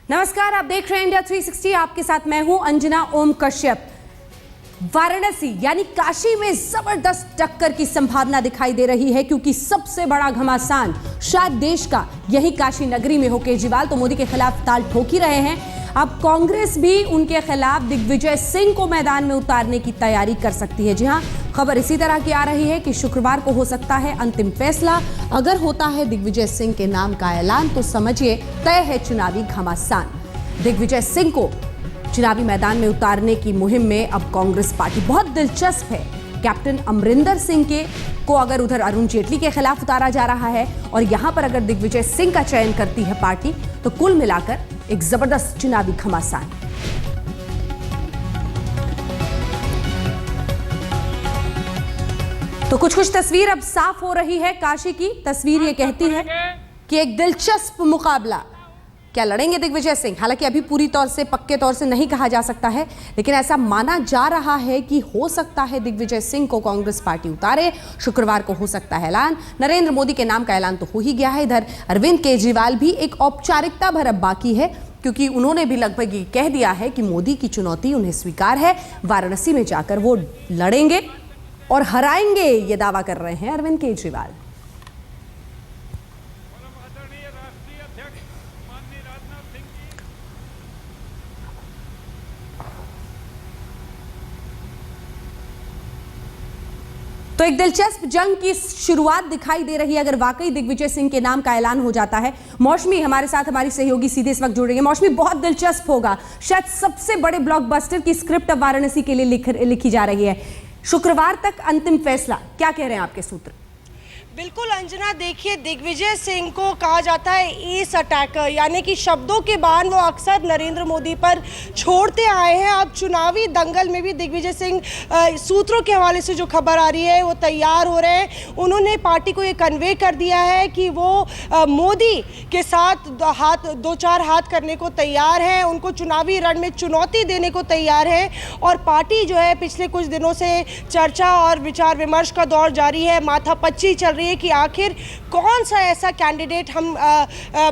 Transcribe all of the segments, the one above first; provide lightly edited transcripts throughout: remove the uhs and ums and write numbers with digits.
नमस्कार, आप देख रहे हैं इंडिया 360। आपके साथ मैं हूं अंजना ओम कश्यप। वाराणसी यानी काशी में जबरदस्त टक्कर की संभावना दिखाई दे रही है, क्योंकि सबसे बड़ा घमासान शायद देश का यही काशी नगरी में हो। केजरीवाल तो मोदी के खिलाफ ताल ठोक ही रहे हैं। अब कांग्रेस भी उनके खिलाफ दिग्विजय सिंह को मैदान में उतारने की तैयारी कर सकती है। जी हां, खबर इसी तरह की आ रही है कि शुक्रवार को हो सकता है अंतिम फैसला। अगर होता है दिग्विजय सिंह के नाम का ऐलान तो समझिए तय है चुनावी घमासान। दिग्विजय सिंह को चुनावी मैदान में उतारने की मुहिम में अब कांग्रेस पार्टी बहुत दिलचस्प है। कैप्टन अमरिंदर सिंह को अगर उधर अरुण जेटली के खिलाफ उतारा जा रहा है और यहां पर अगर दिग्विजय सिंह का चयन करती है पार्टी, तो कुल मिलाकर एक जबरदस्त चुनावी घमासान। तो कुछ तस्वीर अब साफ हो रही है। काशी की तस्वीर ये कहती है कि एक दिलचस्प मुकाबला। क्या लड़ेंगे दिग्विजय सिंह? हालांकि अभी पूरी तौर से पक्के तौर से नहीं कहा जा सकता है, लेकिन ऐसा माना जा रहा है कि हो सकता है दिग्विजय सिंह को कांग्रेस पार्टी उतारे। शुक्रवार को हो सकता है ऐलान। नरेंद्र मोदी के नाम का ऐलान तो हो ही गया है। इधर अरविंद केजरीवाल भी एक औपचारिकता भर अब बाकी है, क्योंकि उन्होंने भी लगभग ये कह दिया है कि मोदी की चुनौती उन्हें स्वीकार है। वाराणसी में जाकर वो लड़ेंगे और हराएंगे, ये दावा कर रहे हैं अरविंद केजरीवाल। तो एक दिलचस्प जंग की शुरुआत दिखाई दे रही है अगर वाकई दिग्विजय सिंह के नाम का ऐलान हो जाता है। मौसमी हमारे साथ, हमारी सहयोगी सीधे इस वक्त जुड़ रही है। मौसमी, बहुत दिलचस्प होगा। शायद सबसे बड़े ब्लॉकबस्टर की स्क्रिप्ट अब वाराणसी के लिए लिखी जा रही है। शुक्रवार तक अंतिम फैसला, क्या कह रहे हैं आपके सूत्र? बिल्कुल अंजना, देखिए दिग्विजय सिंह को कहा जाता है एस अटैकर, यानी कि शब्दों के बाण वो अक्सर नरेंद्र मोदी पर छोड़ते आए हैं। अब चुनावी दंगल में भी दिग्विजय सिंह, सूत्रों के हवाले से जो खबर आ रही है, वो तैयार हो रहे हैं। उन्होंने पार्टी को ये कन्वे कर दिया है कि वो मोदी के साथ दो चार हाथ करने को तैयार है, उनको चुनावी रण में चुनौती देने को तैयार है। और पार्टी जो है पिछले कुछ दिनों से चर्चा और विचार विमर्श का दौर जारी है। माथापच्ची चल रही है कि आखिर कौन सा ऐसा कैंडिडेट हम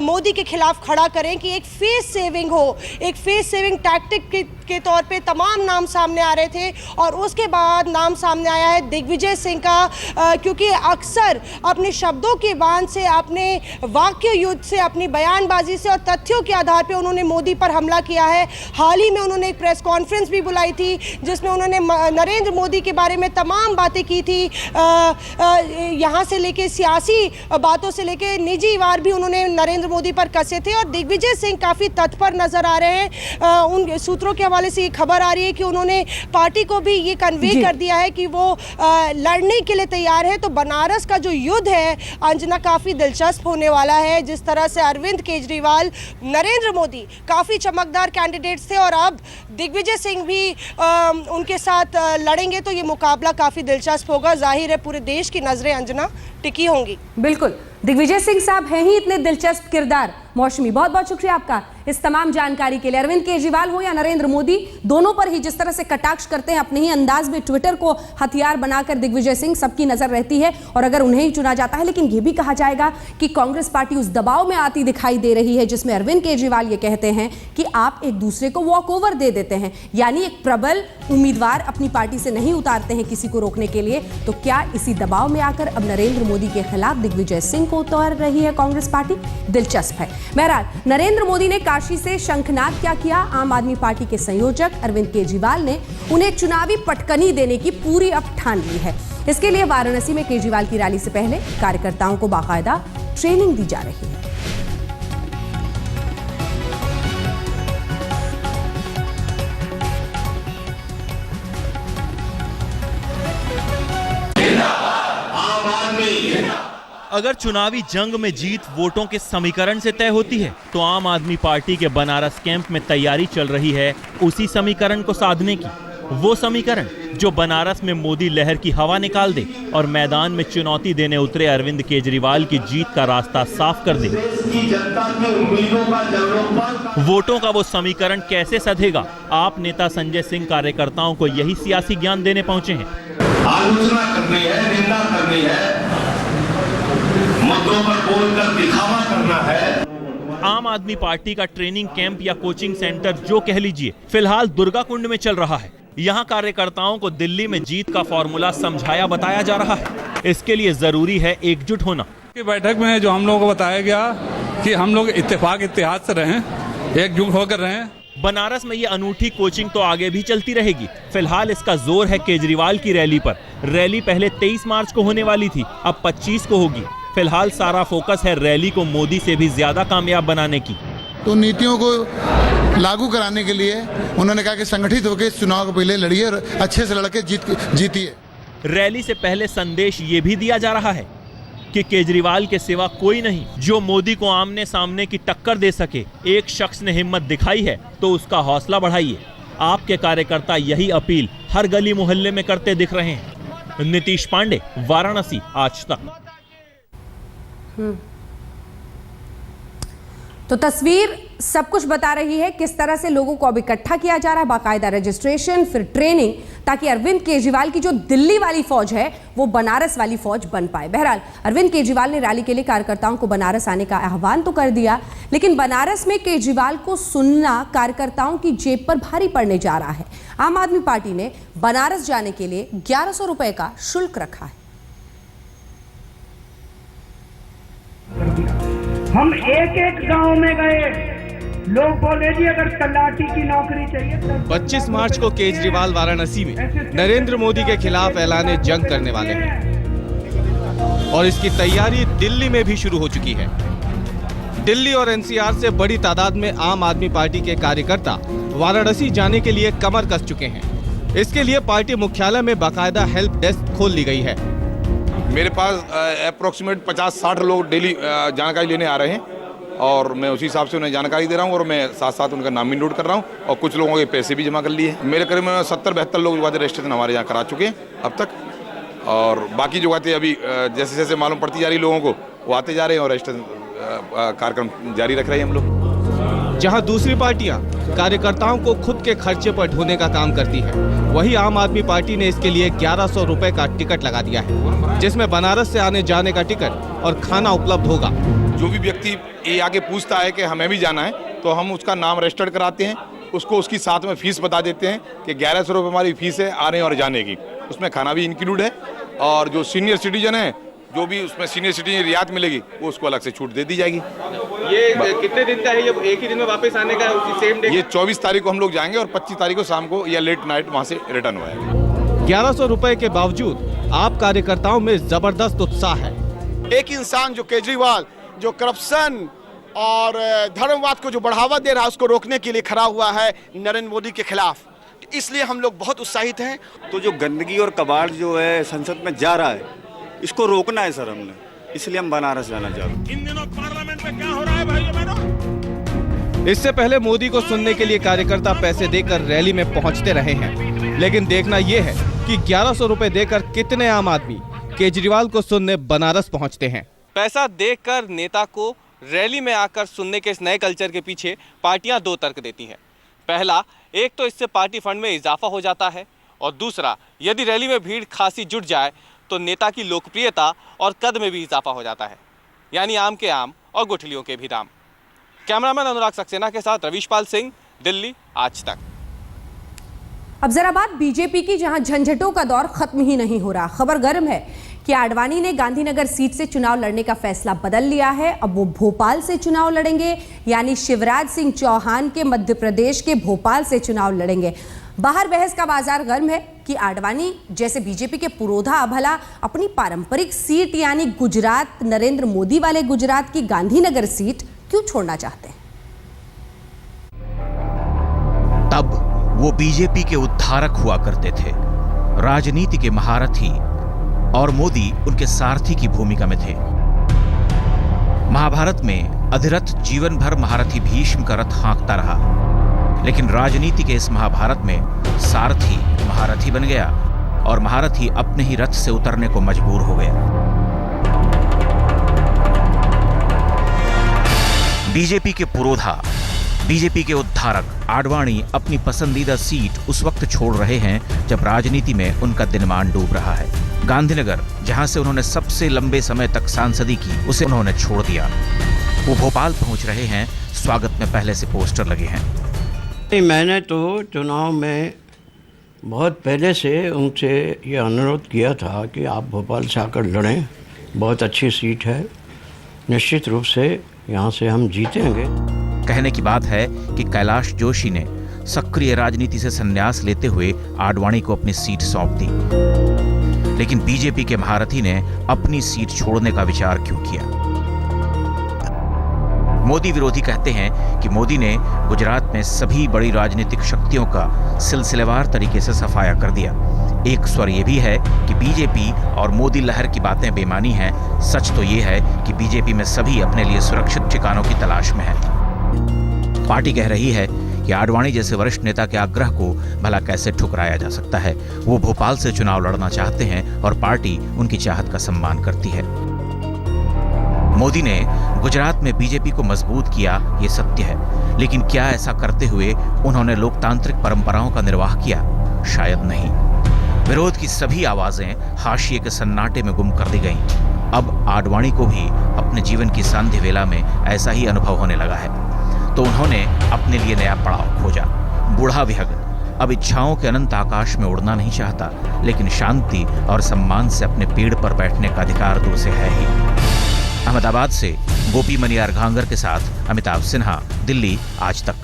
मोदी के खिलाफ खड़ा करें कि एक फेस सेविंग हो। एक फेस सेविंग टैक्टिक के तौर पे तमाम नाम सामने आ रहे थे, और उसके बाद नाम सामने आया है दिग्विजय सिंह का, क्योंकि अक्सर अपने शब्दों के बाण से, अपने वाक्य युद्ध से, अपनी बयानबाजी से और तथ्यों के आधार पे उन्होंने मोदी पर हमला किया है। हाल ही में उन्होंने एक प्रेस कॉन्फ्रेंस भी बुलाई थी, जिसमें उन्होंने नरेंद्र मोदी के बारे में तमाम बातें की थी। यहाँ से लेके सियासी बातों से लेके निजी वार भी उन्होंने नरेंद्र मोदी पर कसे थे। और दिग्विजय सिंह काफ़ी तत्पर नजर आ रहे हैं। उन सूत्रों के हवाले से ये खबर आ रही है कि उन्होंने पार्टी को भी ये कन्वे कर दिया है कि वो लड़ने के लिए तैयार है। तो बनारस का जो युद्ध है अंजना, काफ़ी दिलचस्प होने वाला है। जिस तरह से अरविंद केजरीवाल, नरेंद्र मोदी काफ़ी चमकदार कैंडिडेट्स थे, और अब दिग्विजय सिंह भी उनके साथ लड़ेंगे, तो ये मुकाबला काफ़ी दिलचस्प होगा। जाहिर है पूरे देश की नजरें अंजना टिकी होंगी। बिल्कुल, दिग्विजय सिंह साहब हैं ही इतने दिलचस्प किरदार। मौसमी, बहुत बहुत शुक्रिया आपका इस तमाम जानकारी के लिए। अरविंद केजरीवाल हो या नरेंद्र मोदी, दोनों पर ही जिस तरह से कटाक्ष करते हैं अपने ही अंदाज में, ट्विटर को हथियार बनाकर दिग्विजय सिंह, सबकी नजर रहती है और अगर उन्हें ही चुना जाता है। लेकिन यह भी कहा जाएगा कि कांग्रेस पार्टी उस दबाव में आती दिखाई दे रही है जिसमें अरविंद केजरीवाल ये कहते हैं कि आप एक दूसरे को वॉक ओवर दे देते हैं, यानी एक प्रबल उम्मीदवार अपनी पार्टी से नहीं उतारते हैं किसी को रोकने के लिए। तो क्या इसी दबाव में आकर अब नरेंद्र मोदी के खिलाफ दिग्विजय सिंह को उतार रही है कांग्रेस पार्टी? दिलचस्प है। बहरहाल, नरेंद्र मोदी ने काशी से शंखनाद क्या किया? आम आदमी पार्टी के संयोजक अरविंद केजरीवाल ने उन्हें चुनावी पटकनी देने की पूरी अब ठान ली है। इसके लिए वाराणसी में केजरीवाल की रैली से पहले कार्यकर्ताओं को बाकायदा ट्रेनिंग दी जा रही है। अगर चुनावी जंग में जीत वोटों के समीकरण से तय होती है, तो आम आदमी पार्टी के बनारस कैंप में तैयारी चल रही है उसी समीकरण को साधने की। वो समीकरण जो बनारस में मोदी लहर की हवा निकाल दे और मैदान में चुनौती देने उतरे अरविंद केजरीवाल की जीत का रास्ता साफ कर दे। वोटों का वो समीकरण कैसे सधेगा? आप नेता संजय सिंह कार्यकर्ताओं को यही सियासी ज्ञान देने पहुंचे हैं। आलोचना करनी है, निंदा करनी है, मुद्दों पर बोलकर दिखावा करना है। आम आदमी पार्टी का ट्रेनिंग कैंप या कोचिंग सेंटर जो कह लीजिए, फिलहाल दुर्गा कुंड में चल रहा है। यहाँ कार्यकर्ताओं को दिल्ली में जीत का फॉर्मूला समझाया बताया जा रहा है। इसके लिए जरूरी है एकजुट होना। बैठक में जो हम लोगों को बताया गया कि हम लोग इत्तेफाक से रहें, एकजुट होकर रहें। बनारस में ये अनूठी कोचिंग तो आगे भी चलती रहेगी। फिलहाल इसका जोर है केजरीवाल की रैली पर। रैली पहले 23 मार्च को होने वाली थी, अब 25 को होगी। फिलहाल सारा फोकस है रैली को मोदी से भी ज्यादा कामयाब बनाने की। तो नीतियों को लागू कराने के लिए उन्होंने कहा कि संगठित होकर इस चुनाव को पहले लड़िए और अच्छे से लड़के जीतिए। रैली से पहले संदेश ये भी दिया जा रहा है कि केजरीवाल के सिवा कोई नहीं जो मोदी को आमने सामने की टक्कर दे सके। एक शख्स ने हिम्मत दिखाई है तो उसका हौसला बढ़ाइए। आपके कार्यकर्ता यही अपील हर गली मोहल्ले में करते दिख रहे हैं। नीतीश पांडे, वाराणसी, आज तक। तो तस्वीर सब कुछ बता रही है किस तरह से लोगों को अब इकट्ठा किया जा रहा है, बाकायदा रजिस्ट्रेशन, फिर ट्रेनिंग, ताकि अरविंद केजरीवाल की जो दिल्ली वाली फौज है वो बनारस वाली फौज बन पाए। बहरहाल अरविंद केजरीवाल ने रैली के लिए कार्यकर्ताओं को बनारस आने का आह्वान तो कर दिया, लेकिन बनारस में केजरीवाल को सुनना कार्यकर्ताओं की जेब पर भारी पड़ने जा रहा है। आम आदमी पार्टी ने बनारस जाने के लिए 1100 रुपए का शुल्क रखा है। हम एक एक गांव में गए, लोग बोले जी अगर तलाटी की नौकरी चाहिए तो 25 मार्च को केजरीवाल वाराणसी में नरेंद्र मोदी के खिलाफ ऐलान जंग करने वाले हैं और इसकी तैयारी दिल्ली में भी शुरू हो चुकी है। दिल्ली और एनसीआर से बड़ी तादाद में आम आदमी पार्टी के कार्यकर्ता वाराणसी जाने के लिए कमर कस चुके हैं। इसके लिए पार्टी मुख्यालय में बाकायदा हेल्प डेस्क खोल दी गई है। मेरे पास अप्रोक्सीमेट 50-60 लोग डेली जानकारी लेने आ रहे हैं और मैं उसी हिसाब से उन्हें जानकारी दे रहा हूं और मैं साथ साथ उनका नाम भी नोट कर रहा हूं और कुछ लोगों के पैसे भी जमा कर लिए। मेरे करीब 70-72 लोग जो रजिस्ट्रेशन हमारे यहाँ करा चुके हैं अब तक, और बाकी जो बातें अभी जैसे जैसे मालूम पड़ती जा रही लोगों को वो आते जा रहे हैं और रजिस्ट्रेशन कार्यक्रम जारी रख रहे हैं हम लोग। जहां दूसरी पार्टियां कार्यकर्ताओं को खुद के खर्चे पर ढोने का काम करती है, वहीं आम आदमी पार्टी ने इसके लिए 1100 रुपए का टिकट लगा दिया है, जिसमें बनारस से आने जाने का टिकट और खाना उपलब्ध होगा। जो भी व्यक्ति ये आगे पूछता है कि हमें भी जाना है तो हम उसका नाम रजिस्टर्ड कराते हैं, उसको उसकी साथ में फीस बता देते हैं कि 1100 रुपये हमारी फीस है आने और जाने की। उसमें खाना भी इंक्लूड है और जो सीनियर सिटीजन है, जो भी उसमें सीनियर सिटीजन रियायत मिलेगी वो उसको अलग से छूट दे दी जाएगी। ये कितने दिन का है? ये एक ही दिन में वापस आने का है उसी सेम डे? ये 24 तारीख को हम लोग जाएंगे और 25 तारीख को शाम को या लेट नाइट वहाँ से रिटर्न हो जाएगा। 1100 रुपए के बावजूद आप कार्यकर्ताओं में जबरदस्त उत्साह है। एक इंसान जो केजरीवाल जो करप्शन और धर्मवाद को जो बढ़ावा दे रहा है उसको रोकने के लिए खड़ा हुआ है नरेंद्र मोदी के खिलाफ, इसलिए हम लोग बहुत उत्साहित हैं। तो जो गंदगी और कबाड़ जो है संसद में जा रहा है, इसको रोकना है सर हमने, इसलिए हम बनारस जाना चाहते हैं। इन दिनों पार्लियामेंट में क्या हो रहा है भाइयों बहनों? इससे पहले मोदी को सुनने के लिए कार्यकर्ता पैसे देकर रैली में पहुंचते रहे हैं, लेकिन देखना यह है कि 1100 रुपए देकर कितने आम आदमी केजरीवाल को सुनने बनारस पहुंचते हैं। पैसा देकर नेता को रैली में आकर सुनने के इस नए कल्चर के पीछे पार्टियां दो तर्क देती हैं। पहला, एक तो इससे पार्टी फंड में इजाफा हो जाता है, और दूसरा, यदि रैली में भीड़ खासी जुट जाए तो नेता की लोकप्रियता और कद में भी इजाफा हो जाता है, यानी आम के आम और गुठलियों के भी दाम। कैमरामैन अनुराग सक्सेना के साथ रविशपाल सिंह, दिल्ली, आज तक। अब जरा बात बीजेपी की, जहां झंझटों का दौर खत्म ही नहीं हो रहा। खबर गर्म है कि आडवाणी ने गांधीनगर सीट से चुनाव लड़ने का फैसला बदल लिया है। अब वो भोपाल से चुनाव लड़ेंगे, यानी शिवराज सिंह चौहान के मध्य प्रदेश के भोपाल से चुनाव लड़ेंगे। बाहर बहस का बाजार गर्म है कि आडवाणी जैसे बीजेपी के पुरोधा अभला अपनी पारंपरिक सीट यानी गुजरात, नरेंद्र मोदी वाले गुजरात की गांधीनगर सीट क्यों छोड़ना चाहते हैं। तब वो बीजेपी के उद्धारक हुआ करते थे, राजनीति के महारथी, और मोदी उनके सारथी की भूमिका में थे। महाभारत में अधिरथ जीवन भर महारथी भीष्म का रथ हाँकता रहा, लेकिन राजनीति के इस महाभारत में सारथी महारथी बन गया और महारथी अपने ही रथ से उतरने को मजबूर हो गया। बीजेपी के पुरोधा, बीजेपी के उद्धारक आडवाणी अपनी पसंदीदा सीट उस वक्त छोड़ रहे हैं जब राजनीति में उनका दिनमान डूब रहा है। गांधीनगर, जहां से उन्होंने सबसे लंबे समय तक सांसदी की, उसे उन्होंने छोड़ दिया। वो भोपाल पहुंच रहे हैं। स्वागत में पहले से पोस्टर लगे हैं। मैंने तो चुनाव में बहुत पहले से उनसे ये अनुरोध किया था कि आप भोपाल से आकर लड़ें, बहुत अच्छी सीट है, निश्चित रूप से यहाँ से हम जीतेंगे। कहने की बात है कि कैलाश जोशी ने सक्रिय राजनीति से संन्यास लेते हुए आडवाणी को अपनी सीट सौंप दी, लेकिन बीजेपी के महारथी ने अपनी सीट छोड़ने का विचार क्यों किया? मोदी विरोधी कहते हैं कि मोदी ने गुजरात में सभी बड़ी राजनीतिक शक्तियों का सिलसिलेवार तरीके से सफाया कर दिया। एक स्वर यह भी है कि बीजेपी और मोदी लहर की बातें बेमानी हैं। सच तो यह है कि बीजेपी में सभी अपने लिए सुरक्षित ठिकानों की तलाश में हैं। पार्टी कह रही है कि आडवाणी जैसे वरिष्ठ नेता के आग्रह को भला कैसे ठुकराया जा सकता है। वो भोपाल से चुनाव लड़ना चाहते हैं और पार्टी उनकी चाहत का सम्मान करती है। मोदी ने गुजरात में बीजेपी को मजबूत किया, ये सत्य है, लेकिन क्या ऐसा करते हुए उन्होंने लोकतांत्रिक परंपराओं का निर्वाह किया? शायद नहीं। विरोध की सभी आवाजें हाशिए के सन्नाटे में गुम कर दी गईं। अब आडवाणी को भी अपने जीवन की सांध्य वेला में ऐसा ही अनुभव होने लगा है, तो उन्होंने अपने लिए नया पड़ाव खोजा। बूढ़ा विहंग अब इच्छाओं के अनंत आकाश में उड़ना नहीं चाहता, लेकिन शांति और सम्मान से अपने पेड़ पर बैठने का अधिकार तो उसे है ही। अहमदाबाद से गोपी मनियार घांगर के साथ अमिताभ सिन्हा, दिल्ली आज तक।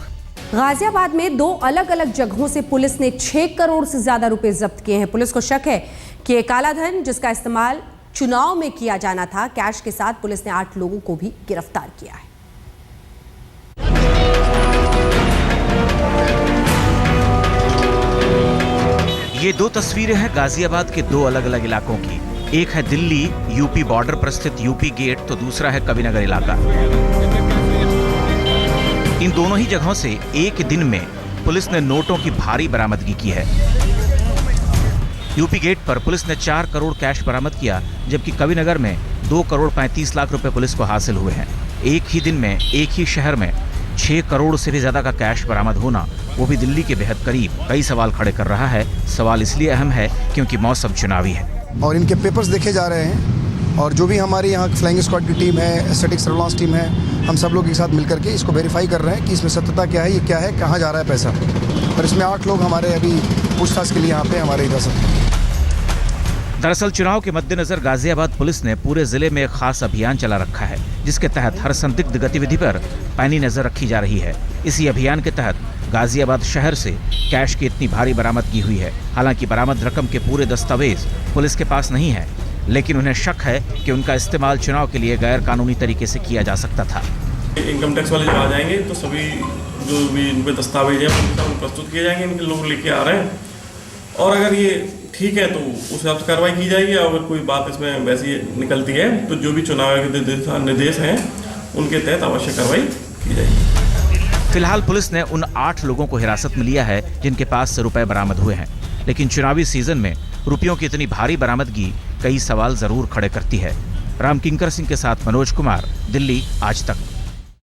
गाजियाबाद में 2 अलग-अलग जगहों से पुलिस ने 6 करोड़ से ज्यादा रुपए जब्त किए हैं। पुलिस को शक है कि ये काला धन जिसका इस्तेमाल चुनाव में किया जाना था, कैश के साथ पुलिस ने 8 लोगों को भी गिरफ्तार किया है। ये 2 तस्वीरें हैं गाजियाबाद के 2 अलग-अलग इलाकों की। एक है दिल्ली यूपी बॉर्डर पर स्थित यूपी गेट, तो दूसरा है कविनगर इलाका। इन दोनों ही जगहों से एक दिन में पुलिस ने नोटों की भारी बरामदगी की है। यूपी गेट पर पुलिस ने 4 करोड़ कैश बरामद किया, जबकि कविनगर में 2 करोड़ 35 लाख रुपए पुलिस को हासिल हुए हैं। एक ही दिन में एक ही शहर में 6 करोड़ से भी ज्यादा का कैश बरामद होना, वो भी दिल्ली के बेहद करीब, कई सवाल खड़े कर रहा है। सवाल इसलिए अहम है क्योंकि मौसम चुनावी है और इनके पेपर्स देखे जा रहे हैं, और जो भी हमारी यहाँ फ्लाइंग स्क्वाड की टीम है, स्टैटिक सर्विलांस टीम है, हम सब लोग एक साथ मिलकर के इसको वेरीफाई कर रहे हैं कि इसमें सत्यता क्या है, ये क्या है, कहाँ जा रहा है पैसा। और इसमें 8 लोग हमारे अभी पूछताछ के लिए यहाँ पे हमारे हिरासत में। दरअसल चुनाव के मद्देनजर गाजियाबाद पुलिस ने पूरे जिले में एक खास अभियान चला रखा है, जिसके तहत हर संदिग्ध गतिविधि पर पैनी नजर रखी जा रही है। इसी अभियान के तहत गाजियाबाद शहर से कैश की इतनी भारी बरामदगी हुई है। हालांकि बरामद रकम के पूरे दस्तावेज पुलिस के पास नहीं है, लेकिन उन्हें शक है कि उनका इस्तेमाल चुनाव के लिए गैर कानूनी तरीके से किया जा सकता था। इनकम टैक्स वाले जब आ जाएंगे तो सभी जो भी इन पे दस्तावेज है प्रस्तुत किए जाएंगे, इनके लोग लेके आ रहे हैं, और अगर ये ठीक है तो उस हिसाब से कार्रवाई की जाएगी। अगर कोई बात इसमें वैसी निकलती है तो जो भी चुनाव के निर्देश हैं उनके तहत आवश्यक कार्रवाई की जाएगी। फिलहाल पुलिस ने उन 8 लोगों को हिरासत में लिया है जिनके पास से रुपए बरामद हुए हैं, लेकिन चुनावी सीजन में रुपयों की इतनी भारी बरामदगी कई सवाल जरूर खड़े करती है। राम किंकर सिंह के साथ मनोज कुमार, दिल्ली आज तक।